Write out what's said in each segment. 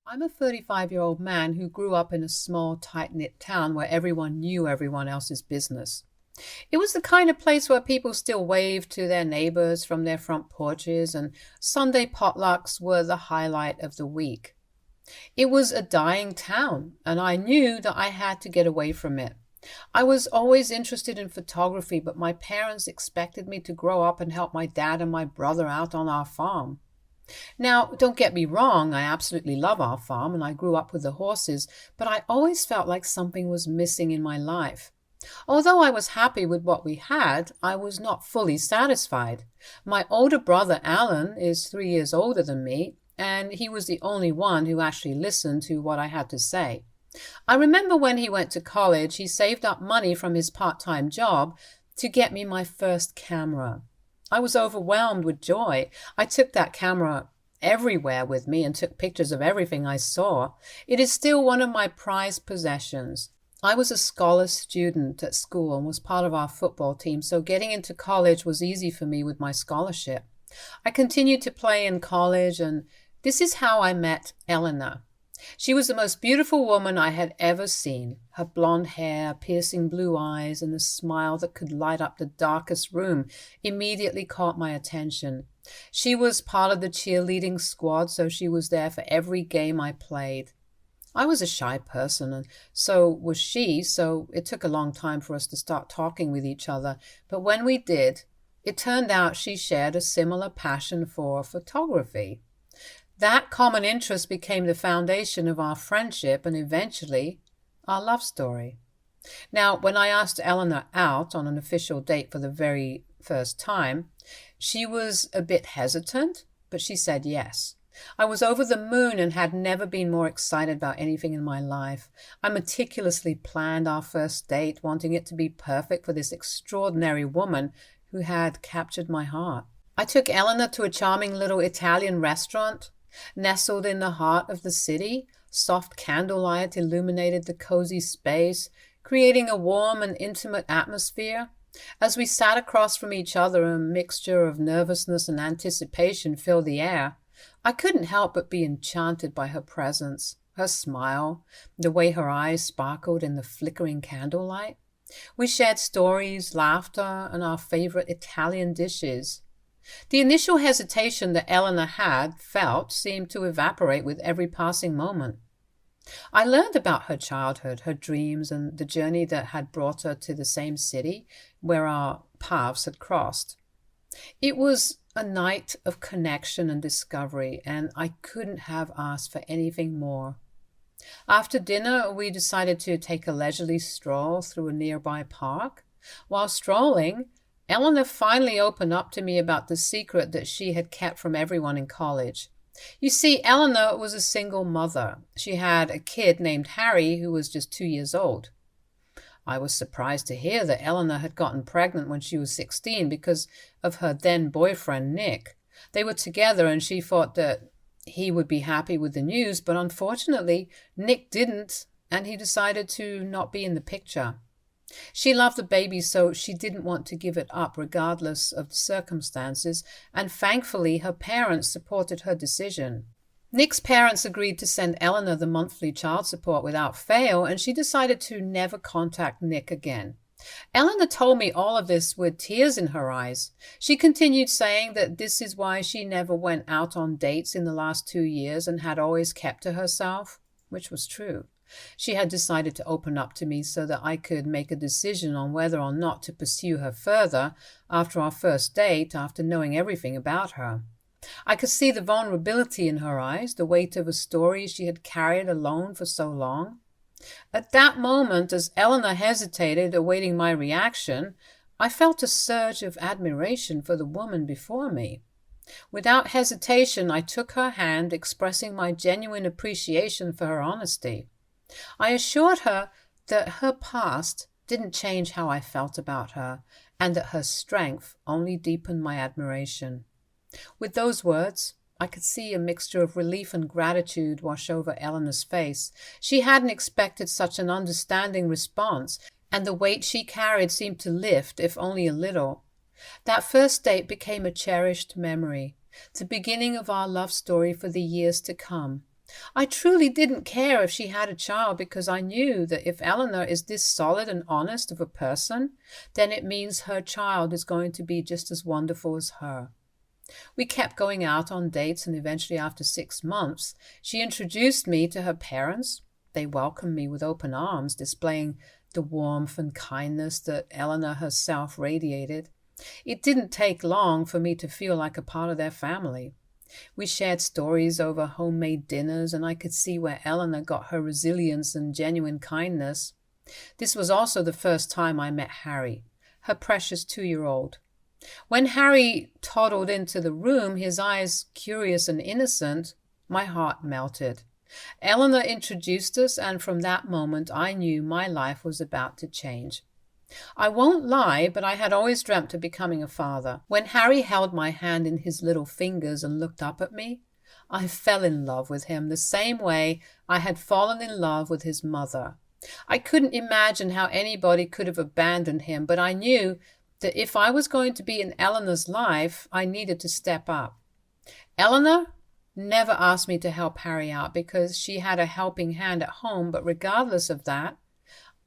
I'm a 35-year-old man who grew up in a small, tight-knit town where everyone knew everyone else's business. It was the kind of place where people still waved to their neighbors from their front porches, and Sunday potlucks were the highlight of the week. It was a dying town, and I knew that I had to get away from it. I was always interested in photography, but my parents expected me to grow up and help my dad and my brother out on our farm. Now, don't get me wrong, I absolutely love our farm and I grew up with the horses, but I always felt like something was missing in my life. Although I was happy with what we had, I was not fully satisfied. My older brother, Alan, is 3 years older than me, and he was the only one who actually listened to what I had to say. I remember when he went to college, he saved up money from his part-time job to get me my first camera. I was overwhelmed with joy. I took that camera everywhere with me and took pictures of everything I saw. It is still one of my prized possessions. I was a scholar student at school and was part of our football team, so getting into college was easy for me with my scholarship. I continued to play in college, and this is how I met Eleanor. She was the most beautiful woman I had ever seen. Her blonde hair, piercing blue eyes, and a smile that could light up the darkest room immediately caught my attention. She was part of the cheerleading squad, so she was there for every game I played. I was a shy person, and so was she, so it took a long time for us to start talking with each other. But when we did, it turned out she shared a similar passion for photography. That common interest became the foundation of our friendship and eventually our love story. Now, when I asked Eleanor out on an official date for the very first time, she was a bit hesitant, but she said yes. I was over the moon and had never been more excited about anything in my life. I meticulously planned our first date, wanting it to be perfect for this extraordinary woman who had captured my heart. I took Eleanor to a charming little Italian restaurant. Nestled in the heart of the city, soft candlelight illuminated the cozy space, creating a warm and intimate atmosphere. As we sat across from each other, a mixture of nervousness and anticipation filled the air. I couldn't help but be enchanted by her presence, her smile, the way her eyes sparkled in the flickering candlelight. We shared stories, laughter, and our favorite Italian dishes. The initial hesitation that Eleanor had felt seemed to evaporate with every passing moment. I learned about her childhood, her dreams, and the journey that had brought her to the same city where our paths had crossed. It was a night of connection and discovery, and I couldn't have asked for anything more. After dinner, we decided to take a leisurely stroll through a nearby park. While strolling, Eleanor finally opened up to me about the secret that she had kept from everyone in college. You see, Eleanor was a single mother. She had a kid named Harry who was just 2 years old. I was surprised to hear that Eleanor had gotten pregnant when she was 16 because of her then boyfriend, Nick. They were together and she thought that he would be happy with the news, but unfortunately, Nick didn't, and he decided to not be in the picture. She loved the baby, so she didn't want to give it up regardless of the circumstances, and thankfully her parents supported her decision. Nick's parents agreed to send Eleanor the monthly child support without fail, and she decided to never contact Nick again. Eleanor told me all of this with tears in her eyes. She continued saying that this is why she never went out on dates in the last 2 years and had always kept to herself, which was true. She had decided to open up to me so that I could make a decision on whether or not to pursue her further after our first date, after knowing everything about her. I could see the vulnerability in her eyes, the weight of a story she had carried alone for so long. At that moment, as Eleanor hesitated, awaiting my reaction, I felt a surge of admiration for the woman before me. Without hesitation, I took her hand, expressing my genuine appreciation for her honesty. I assured her that her past didn't change how I felt about her, and that her strength only deepened my admiration. With those words, I could see a mixture of relief and gratitude wash over Eleanor's face. She hadn't expected such an understanding response, and the weight she carried seemed to lift, if only a little. That first date became a cherished memory, the beginning of our love story for the years to come. I truly didn't care if she had a child because I knew that if Eleanor is this solid and honest of a person, then it means her child is going to be just as wonderful as her. We kept going out on dates, and eventually, after 6 months, she introduced me to her parents. They welcomed me with open arms, displaying the warmth and kindness that Eleanor herself radiated. It didn't take long for me to feel like a part of their family. We shared stories over homemade dinners, and I could see where Eleanor got her resilience and genuine kindness. This was also the first time I met Harry, her precious 2-year-old. When Harry toddled into the room, his eyes curious and innocent, my heart melted. Eleanor introduced us, and from that moment I knew my life was about to change. I won't lie, but I had always dreamt of becoming a father. When Harry held my hand in his little fingers and looked up at me, I fell in love with him the same way I had fallen in love with his mother. I couldn't imagine how anybody could have abandoned him, but I knew that if I was going to be in Eleanor's life, I needed to step up. Eleanor never asked me to help Harry out because she had a helping hand at home, but regardless of that,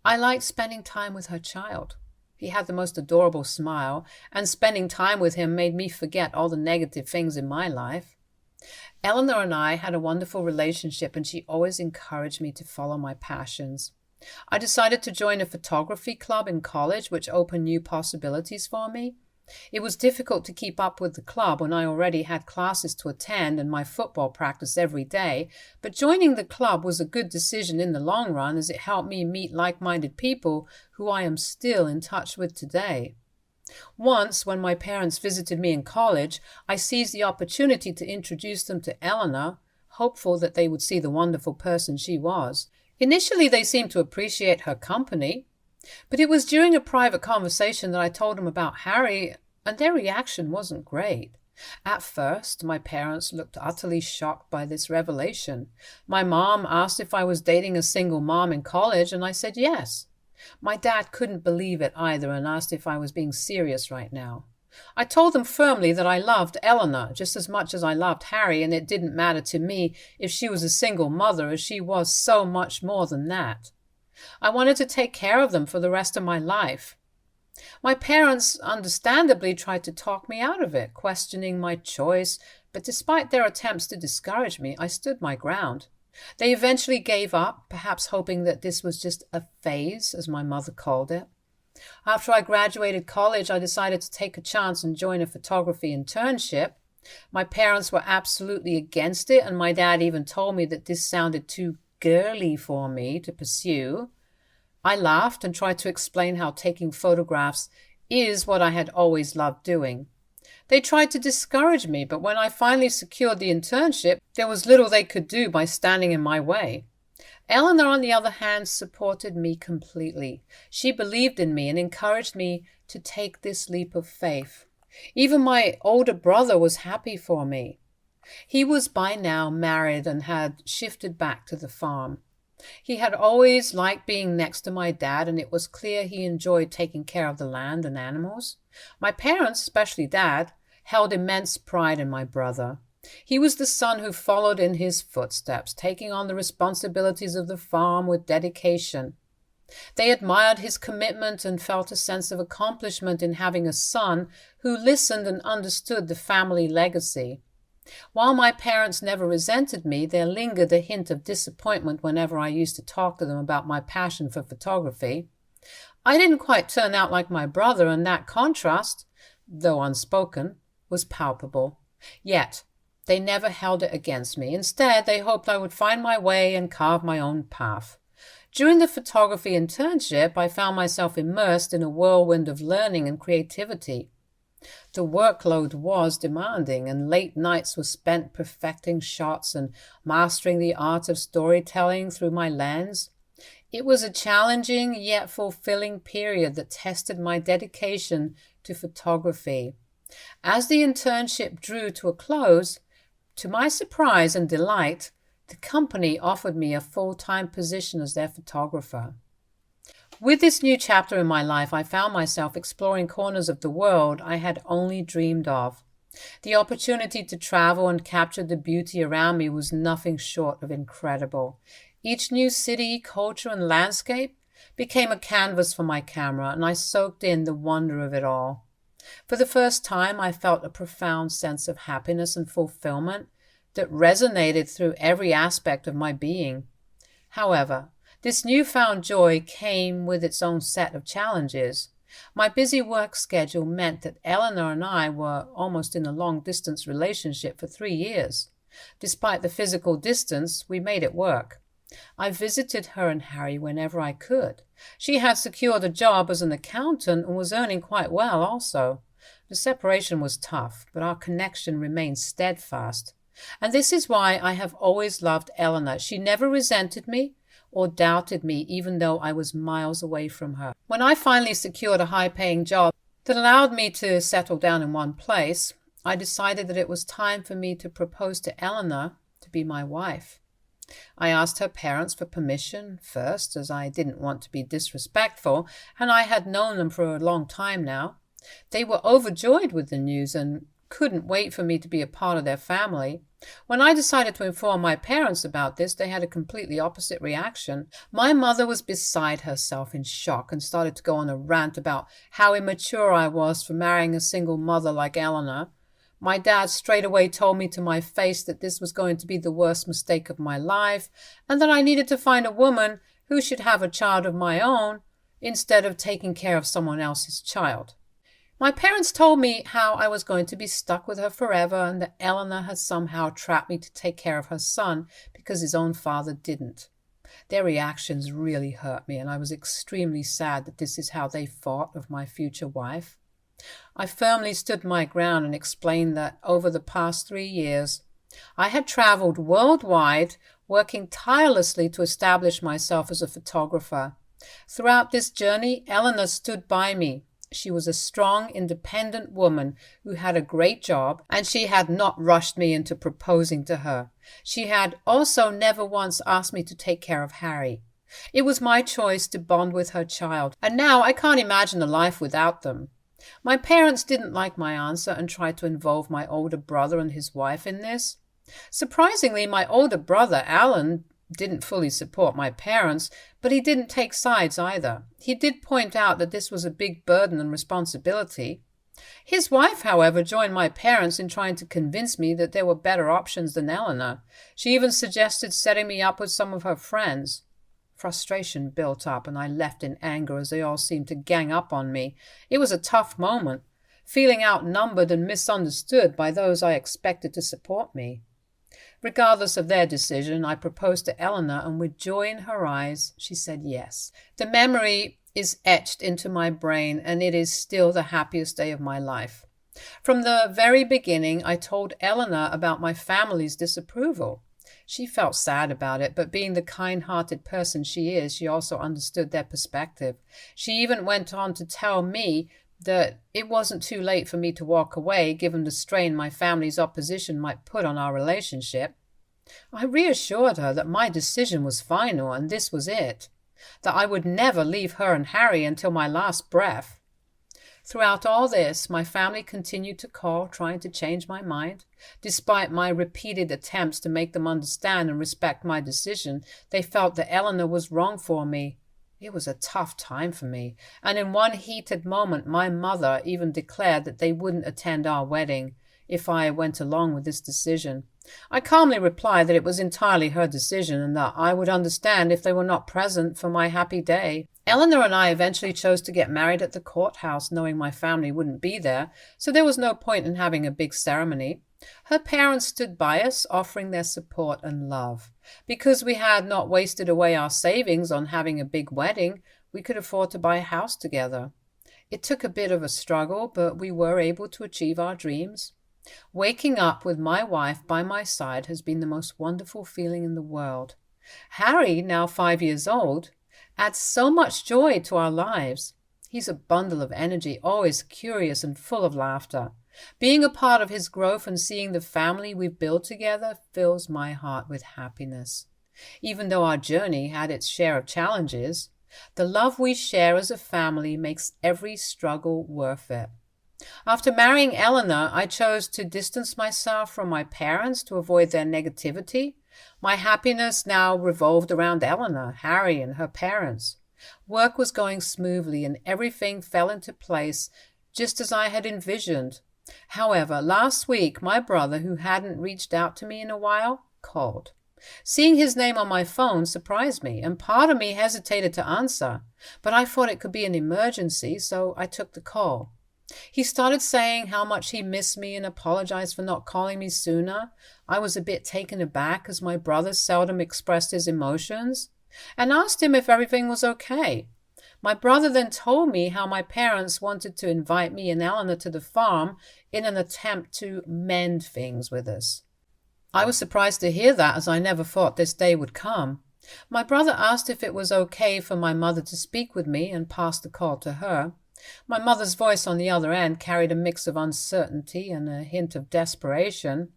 I liked spending time with her child. He had the most adorable smile, and spending time with him made me forget all the negative things in my life. Eleanor and I had a wonderful relationship, and she always encouraged me to follow my passions. I decided to join a photography club in college, which opened new possibilities for me. It was difficult to keep up with the club when I already had classes to attend and my football practice every day, but joining the club was a good decision in the long run as it helped me meet like-minded people who I am still in touch with today. Once, when my parents visited me in college, I seized the opportunity to introduce them to Eleanor, hopeful that they would see the wonderful person she was. Initially, they seemed to appreciate her company, but it was during a private conversation that I told them about Harry, and their reaction wasn't great. At first, my parents looked utterly shocked by this revelation. My mom asked if I was dating a single mom in college, and I said yes. My dad couldn't believe it either and asked if I was being serious right now. I told them firmly that I loved Eleanor just as much as I loved Harry, and it didn't matter to me if she was a single mother, as she was so much more than that. I wanted to take care of them for the rest of my life. My parents understandably tried to talk me out of it, questioning my choice, but despite their attempts to discourage me, I stood my ground. They eventually gave up, perhaps hoping that this was just a phase, as my mother called it. After I graduated college, I decided to take a chance and join a photography internship. My parents were absolutely against it, and my dad even told me that this sounded too girly for me to pursue. I laughed and tried to explain how taking photographs is what I had always loved doing. They tried to discourage me, but when I finally secured the internship, there was little they could do by standing in my way. Eleanor, on the other hand, supported me completely. She believed in me and encouraged me to take this leap of faith. Even my older brother was happy for me. He was by now married and had shifted back to the farm. He had always liked being next to my dad, and it was clear he enjoyed taking care of the land and animals. My parents, especially Dad, held immense pride in my brother. He was the son who followed in his footsteps, taking on the responsibilities of the farm with dedication. They admired his commitment and felt a sense of accomplishment in having a son who listened and understood the family legacy. While my parents never resented me, there lingered a hint of disappointment whenever I used to talk to them about my passion for photography. I didn't quite turn out like my brother, and that contrast, though unspoken, was palpable. Yet, they never held it against me. Instead, they hoped I would find my way and carve my own path. During the photography internship, I found myself immersed in a whirlwind of learning and creativity. The workload was demanding, and late nights were spent perfecting shots and mastering the art of storytelling through my lens. It was a challenging yet fulfilling period that tested my dedication to photography. As the internship drew to a close, to my surprise and delight, the company offered me a full-time position as their photographer. With this new chapter in my life, I found myself exploring corners of the world I had only dreamed of. The opportunity to travel and capture the beauty around me was nothing short of incredible. Each new city, culture, and landscape became a canvas for my camera, and I soaked in the wonder of it all. For the first time, I felt a profound sense of happiness and fulfillment that resonated through every aspect of my being. However, this newfound joy came with its own set of challenges. My busy work schedule meant that Eleanor and I were almost in a long-distance relationship for 3 years. Despite the physical distance, we made it work. I visited her and Harry whenever I could. She had secured a job as an accountant and was earning quite well also. The separation was tough, but our connection remained steadfast. And this is why I have always loved Eleanor. She never resented me or doubted me, even though I was miles away from her. When I finally secured a high-paying job that allowed me to settle down in one place, I decided that it was time for me to propose to Eleanor to be my wife. I asked her parents for permission first, as I didn't want to be disrespectful, and I had known them for a long time now. They were overjoyed with the news and couldn't wait for me to be a part of their family. When I decided to inform my parents about this, they had a completely opposite reaction. My mother was beside herself in shock and started to go on a rant about how immature I was for marrying a single mother like Eleanor. My dad straight away told me to my face that this was going to be the worst mistake of my life and that I needed to find a woman who should have a child of my own instead of taking care of someone else's child. My parents told me how I was going to be stuck with her forever and that Eleanor had somehow trapped me to take care of her son because his own father didn't. Their reactions really hurt me, and I was extremely sad that this is how they thought of my future wife. I firmly stood my ground and explained that over the past 3 years, I had traveled worldwide, working tirelessly to establish myself as a photographer. Throughout this journey, Eleanor stood by me. She was a strong, independent woman who had a great job, and she had not rushed me into proposing to her. She had also never once asked me to take care of Harry. It was my choice to bond with her child, and now I can't imagine a life without them. My parents didn't like my answer and tried to involve my older brother and his wife in this. Surprisingly, my older brother, Alan, didn't fully support my parents, but he didn't take sides either. He did point out that this was a big burden and responsibility. His wife, however, joined my parents in trying to convince me that there were better options than Eleanor. She even suggested setting me up with some of her friends. Frustration built up, and I left in anger as they all seemed to gang up on me. It was a tough moment, feeling outnumbered and misunderstood by those I expected to support me. Regardless of their decision, I proposed to Eleanor, and with joy in her eyes, she said yes. The memory is etched into my brain, and it is still the happiest day of my life. From the very beginning, I told Eleanor about my family's disapproval. She felt sad about it, but being the kind-hearted person she is, she also understood their perspective. She even went on to tell me that it wasn't too late for me to walk away, given the strain my family's opposition might put on our relationship. I reassured her that my decision was final, and this was it, that I would never leave her and Harry until my last breath. Throughout all this, my family continued to call, trying to change my mind. Despite my repeated attempts to make them understand and respect my decision, they felt that Eleanor was wrong for me. It was a tough time for me, and in one heated moment, my mother even declared that they wouldn't attend our wedding if I went along with this decision. I calmly replied that it was entirely her decision and that I would understand if they were not present for my happy day. Eleanor and I eventually chose to get married at the courthouse, knowing my family wouldn't be there, so there was no point in having a big ceremony. Her parents stood by us, offering their support and love. Because we had not wasted away our savings on having a big wedding, we could afford to buy a house together. It took a bit of a struggle, but we were able to achieve our dreams. Waking up with my wife by my side has been the most wonderful feeling in the world. Harry, now 5 years old, adds so much joy to our lives. He's a bundle of energy, always curious and full of laughter. Being a part of his growth and seeing the family we've built together fills my heart with happiness. Even though our journey had its share of challenges, the love we share as a family makes every struggle worth it. After marrying Eleanor, I chose to distance myself from my parents to avoid their negativity. My happiness now revolved around Eleanor, Harry, and her parents. Work was going smoothly and everything fell into place just as I had envisioned. However, last week, my brother, who hadn't reached out to me in a while, called. Seeing his name on my phone surprised me, and part of me hesitated to answer, but I thought it could be an emergency, so I took the call. He started saying how much he missed me and apologized for not calling me sooner. I was a bit taken aback, as my brother seldom expressed his emotions, and asked him if everything was okay. My brother then told me how my parents wanted to invite me and Eleanor to the farm in an attempt to mend things with us. I was surprised to hear that, as I never thought this day would come. My brother asked if it was okay for my mother to speak with me and passed the call to her. My mother's voice on the other end carried a mix of uncertainty and a hint of desperation.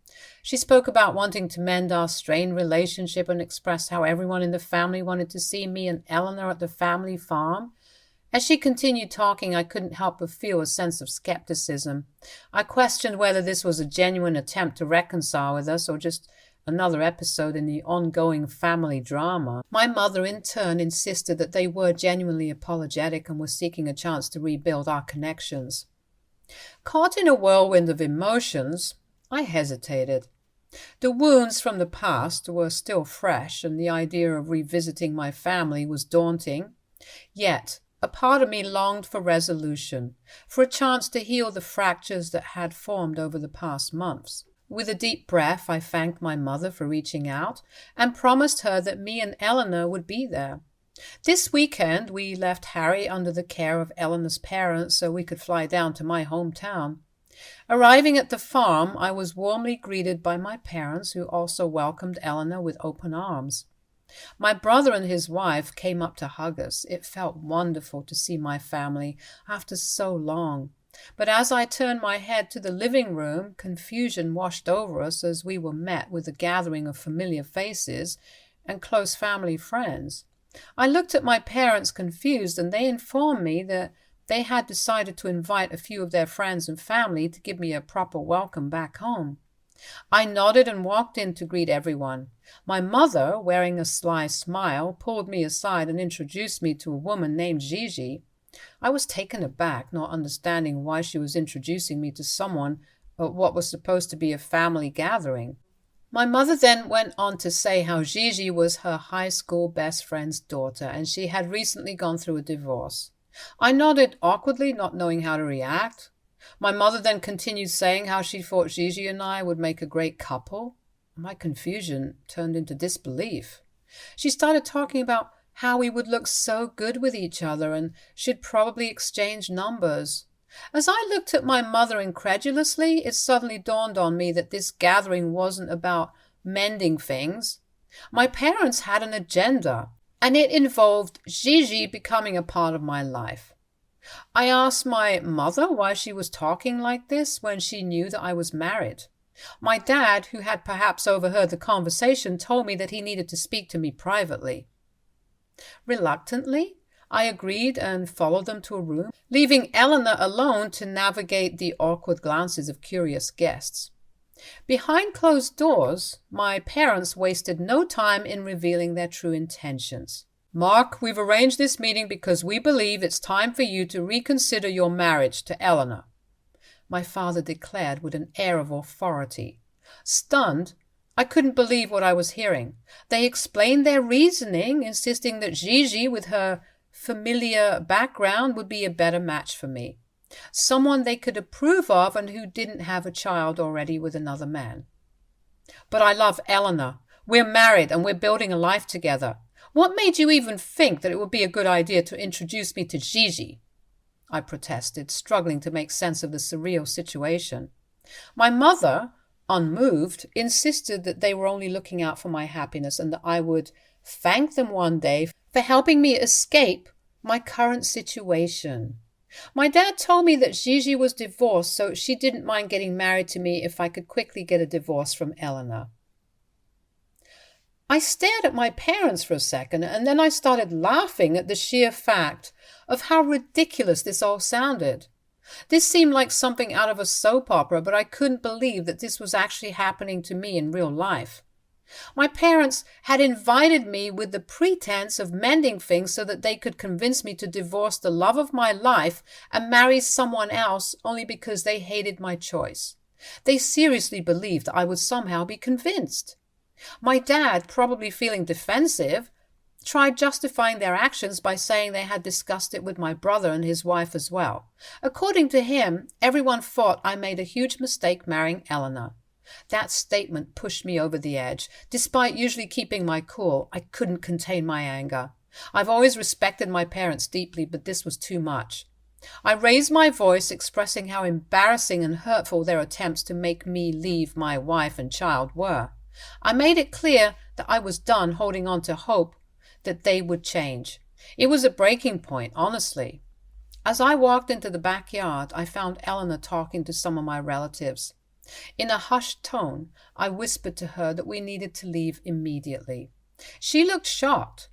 She spoke about wanting to mend our strained relationship and expressed how everyone in the family wanted to see me and Eleanor at the family farm. As she continued talking, I couldn't help but feel a sense of skepticism. I questioned whether this was a genuine attempt to reconcile with us or just another episode in the ongoing family drama. My mother, in turn, insisted that they were genuinely apologetic and were seeking a chance to rebuild our connections. Caught in a whirlwind of emotions, I hesitated. The wounds from the past were still fresh, and the idea of revisiting my family was daunting. Yet, a part of me longed for resolution, for a chance to heal the fractures that had formed over the past months. With a deep breath, I thanked my mother for reaching out and promised her that me and Eleanor would be there. This weekend, we left Harry under the care of Eleanor's parents so we could fly down to my hometown. Arriving at the farm, I was warmly greeted by my parents, who also welcomed Eleanor with open arms. My brother and his wife came up to hug us. It felt wonderful to see my family after so long. But as I turned my head to the living room, confusion washed over us as we were met with a gathering of familiar faces and close family friends. I looked at my parents confused, and they informed me that they had decided to invite a few of their friends and family to give me a proper welcome back home. I nodded and walked in to greet everyone. My mother, wearing a sly smile, pulled me aside and introduced me to a woman named Gigi. I was taken aback, not understanding why she was introducing me to someone at what was supposed to be a family gathering. My mother then went on to say how Gigi was her high school best friend's daughter, and she had recently gone through a divorce. I nodded awkwardly, not knowing how to react. My mother then continued saying how she thought Gigi and I would make a great couple. My confusion turned into disbelief. She started talking about how we would look so good with each other and should probably exchange numbers. As I looked at my mother incredulously, it suddenly dawned on me that this gathering wasn't about mending things. My parents had an agenda, and it involved Gigi becoming a part of my life. I asked my mother why she was talking like this when she knew that I was married. My dad, who had perhaps overheard the conversation, told me that he needed to speak to me privately. Reluctantly, I agreed and followed them to a room, leaving Eleanor alone to navigate the awkward glances of curious guests. Behind closed doors, my parents wasted no time in revealing their true intentions. "Mark, we've arranged this meeting because we believe it's time for you to reconsider your marriage to Eleanor," my father declared with an air of authority. Stunned, I couldn't believe what I was hearing. They explained their reasoning, insisting that Gigi, with her familiar background, would be a better match for me. Someone they could approve of and who didn't have a child already with another man. "But I love Eleanor. We're married and we're building a life together. What made you even think that it would be a good idea to introduce me to Gigi?" I protested, struggling to make sense of the surreal situation. My mother, unmoved, insisted that they were only looking out for my happiness and that I would thank them one day for helping me escape my current situation. My dad told me that Gigi was divorced, so she didn't mind getting married to me if I could quickly get a divorce from Eleanor. I stared at my parents for a second, and then I started laughing at the sheer fact of how ridiculous this all sounded. This seemed like something out of a soap opera, but I couldn't believe that this was actually happening to me in real life. My parents had invited me with the pretense of mending things so that they could convince me to divorce the love of my life and marry someone else only because they hated my choice. They seriously believed I would somehow be convinced. My dad, probably feeling defensive, tried justifying their actions by saying they had discussed it with my brother and his wife as well. According to him, everyone thought I made a huge mistake marrying Eleanor. That statement pushed me over the edge. Despite usually keeping my cool, I couldn't contain my anger. I've always respected my parents deeply, but this was too much. I raised my voice, expressing how embarrassing and hurtful their attempts to make me leave my wife and child were. I made it clear that I was done holding on to hope that they would change. It was a breaking point, honestly. As I walked into the backyard, I found Eleanor talking to some of my relatives. In a hushed tone, I whispered to her that we needed to leave immediately. She looked shocked,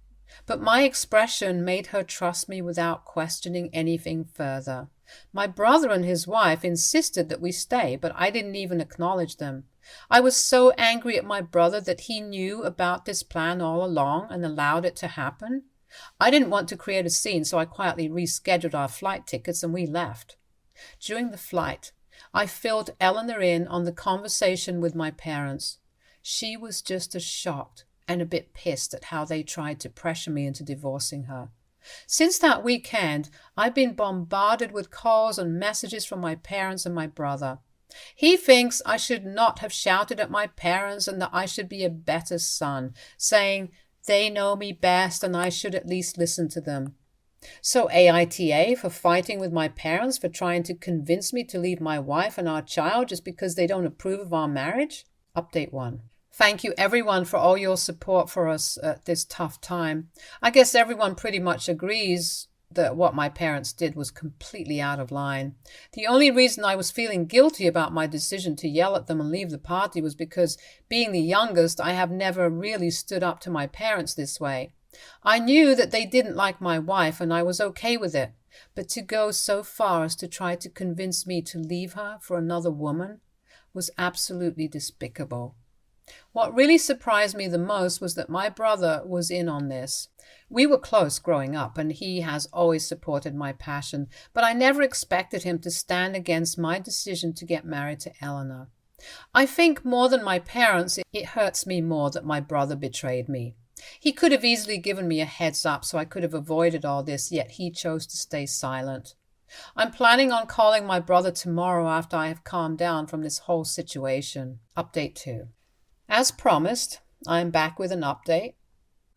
but my expression made her trust me without questioning anything further. My brother and his wife insisted that we stay, but I didn't even acknowledge them. I was so angry at my brother that he knew about this plan all along and allowed it to happen. I didn't want to create a scene, so I quietly rescheduled our flight tickets and we left. During the flight, I filled Eleanor in on the conversation with my parents. She was just as shocked and a bit pissed at how they tried to pressure me into divorcing her. Since that weekend, I've been bombarded with calls and messages from my parents and my brother. He thinks I should not have shouted at my parents and that I should be a better son, saying they know me best and I should at least listen to them. So AITA for fighting with my parents for trying to convince me to leave my wife and our child just because they don't approve of our marriage? Update 1. Thank you everyone for all your support for us at this tough time. I guess everyone pretty much agrees that what my parents did was completely out of line. The only reason I was feeling guilty about my decision to yell at them and leave the party was because, being the youngest, I have never really stood up to my parents this way. I knew that they didn't like my wife and I was okay with it, but to go so far as to try to convince me to leave her for another woman was absolutely despicable. What really surprised me the most was that my brother was in on this. We were close growing up and he has always supported my passion, but I never expected him to stand against my decision to get married to Eleanor. I think more than my parents, it hurts me more that my brother betrayed me. He could have easily given me a heads up so I could have avoided all this, yet he chose to stay silent. I'm planning on calling my brother tomorrow after I have calmed down from this whole situation. Update 2. As promised, I am back with an update.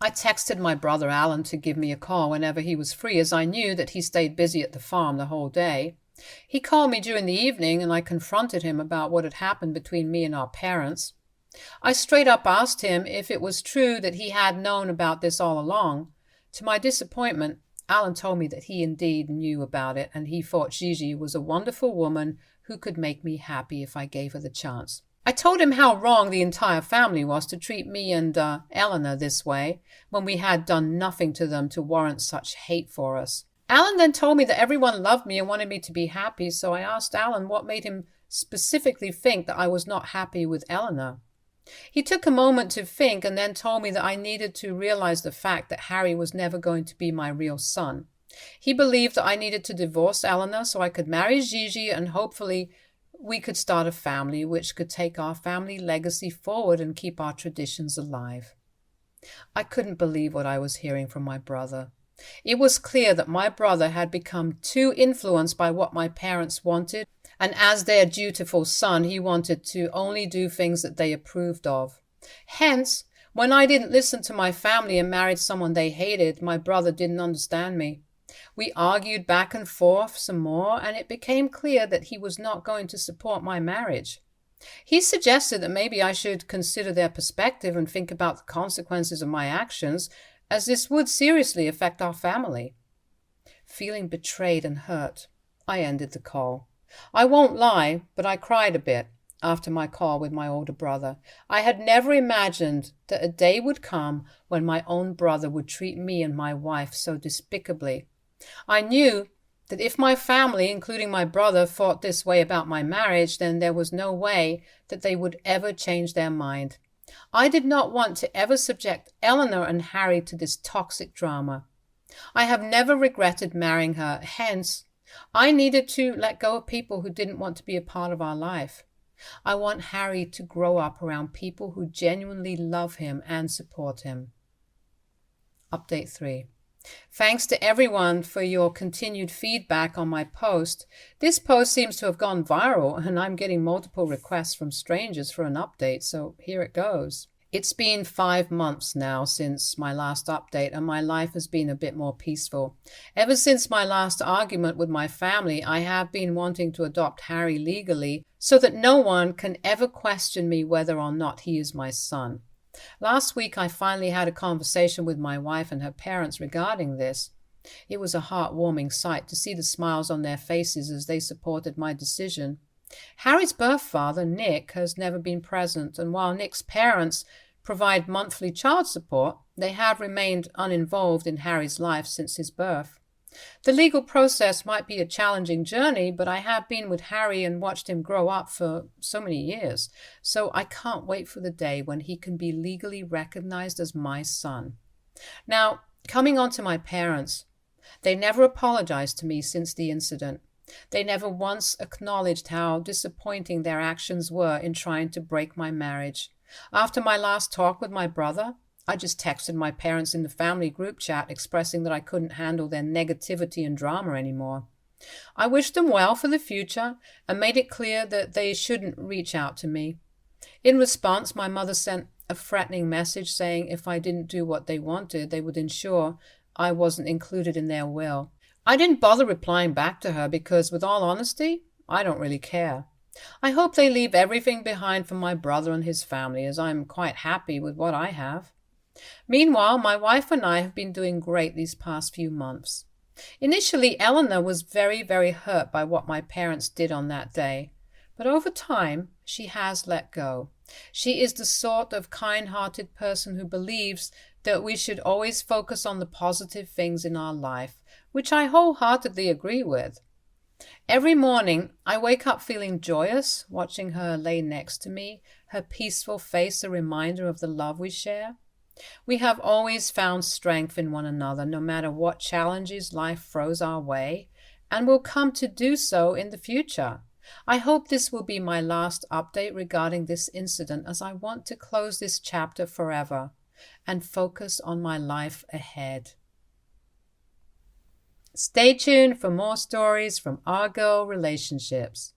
I texted my brother Alan to give me a call whenever he was free, as I knew that he stayed busy at the farm the whole day. He called me during the evening and I confronted him about what had happened between me and our parents. I straight up asked him if it was true that he had known about this all along. To my disappointment, Alan told me that he indeed knew about it and he thought Gigi was a wonderful woman who could make me happy if I gave her the chance. I told him how wrong the entire family was to treat me and Eleanor this way when we had done nothing to them to warrant such hate for us. Alan then told me that everyone loved me and wanted me to be happy, so I asked Alan what made him specifically think that I was not happy with Eleanor. He took a moment to think and then told me that I needed to realize the fact that Harry was never going to be my real son. He believed that I needed to divorce Eleanor so I could marry Gigi and hopefully we could start a family which could take our family legacy forward and keep our traditions alive. I couldn't believe what I was hearing from my brother. It was clear that my brother had become too influenced by what my parents wanted, and as their dutiful son, he wanted to only do things that they approved of. Hence, when I didn't listen to my family and married someone they hated, my brother didn't understand me. We argued back and forth some more, and it became clear that he was not going to support my marriage. He suggested that maybe I should consider their perspective and think about the consequences of my actions, as this would seriously affect our family. Feeling betrayed and hurt, I ended the call. I won't lie, but I cried a bit after my call with my older brother. I had never imagined that a day would come when my own brother would treat me and my wife so despicably. I knew That if my family, including my brother, thought this way about my marriage, then there was no way that they would ever change their mind. I did not want to ever subject Eleanor and Harry to this toxic drama. I have never regretted marrying her, hence, I needed to let go of people who didn't want to be a part of our life. I want Harry to grow up around people who genuinely love him and support him. Update 3. Thanks to everyone for your continued feedback on my post. This post seems to have gone viral, and I'm getting multiple requests from strangers for an update, so here it goes. It's been 5 months now since my last update, and my life has been a bit more peaceful. Ever since my last argument with my family, I have been wanting to adopt Harry legally so that no one can ever question me whether or not he is my son. Last week, I finally had a conversation with my wife and her parents regarding this. It was a heartwarming sight to see the smiles on their faces as they supported my decision. Harry's birth father, Nick, has never been present, and while Nick's parents provide monthly child support, they have remained uninvolved in Harry's life since his birth. The legal process might be a challenging journey, but I have been with Harry and watched him grow up for so many years, so I can't wait for the day when he can be legally recognized as my son. Now, coming on to my parents, they never apologized to me since the incident. They never once acknowledged how disappointing their actions were in trying to break my marriage. After my last talk with my brother, I just texted my parents in the family group chat expressing that I couldn't handle their negativity and drama anymore. I wished them well for the future and made it clear that they shouldn't reach out to me. In response, my mother sent a threatening message saying if I didn't do what they wanted, they would ensure I wasn't included in their will. I didn't bother replying back to her because, with all honesty, I don't really care. I hope they leave everything behind for my brother and his family, as I'm quite happy with what I have. Meanwhile, my wife and I have been doing great these past few months. Initially, Eleanor was very, very hurt by what my parents did on that day, but over time, she has let go. She is the sort of kind-hearted person who believes that we should always focus on the positive things in our life, which I wholeheartedly agree with. Every morning, I wake up feeling joyous, watching her lay next to me, her peaceful face a reminder of the love we share. We have always found strength in one another, no matter what challenges life throws our way, and will come to do so in the future. I hope this will be my last update regarding this incident, as I want to close this chapter forever and focus on my life ahead. Stay tuned for more stories from our girl relationships.